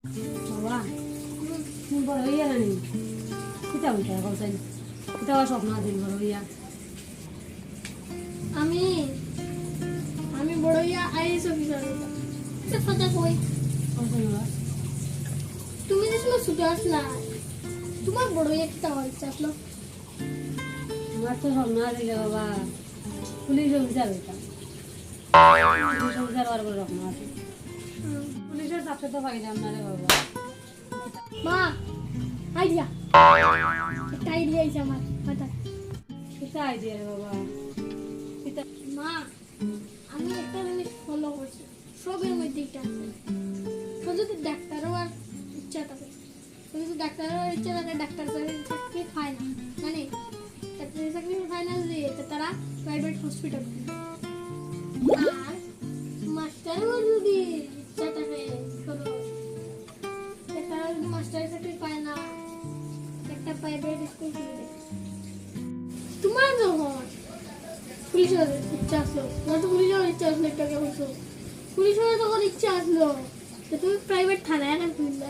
বাবা তুমি বড় হইয়া জানি কিতা হইতা বলছেন কিতা স্বপ্ন আছে বড় হইয়া আমি আমি বড় হইয়া আইএস অফিসার হইতাম এটা কথা কই বলছেন বাবা তুমি যে সময় ছুটে আসলা তোমার বড় হইয়া কিতা হওয়ার ইচ্ছা আসলো আমার তো স্বপ্ন আছে বাবা পুলিশ অফিসার হইতাম পুলিশ অফিসার হওয়ার বড় স্বপ্ন আছে পুলিশের চাকরি তো পাইলাম না রে বাবা মা আইডিয়া একটা আইডিয়া আইছে আমার মাথায় কিতা আইডিয়া রে বাবা কিতা মা আমি একটা জিনিস ফলো করছি সবের মধ্যে এটা আছে তো যদি ডাক্তার হওয়ার ইচ্ছা থাকে তো যদি ডাক্তার হওয়ার ইচ্ছা থাকে ডাক্তার চাকরি খায় না মানে ডাক্তারি চাকরি খায় না যে তারা প্রাইভেট হসপিটাল আর মাস্টার হওয়ার যদি ইচ্ছা থাকে কোনো তারা যদি মাস্টার চাকরি পায় না একটা প্রাইভেট স্কুল খুলবে তোমার যখন পুলিশের ইচ্ছা আসলো তোমার তো পুলিশের ইচ্ছা আসলো একটা কে বলছো পুলিশের যখন ইচ্ছা আসলো তো তুমি প্রাইভেট থানায় এখন খুলবে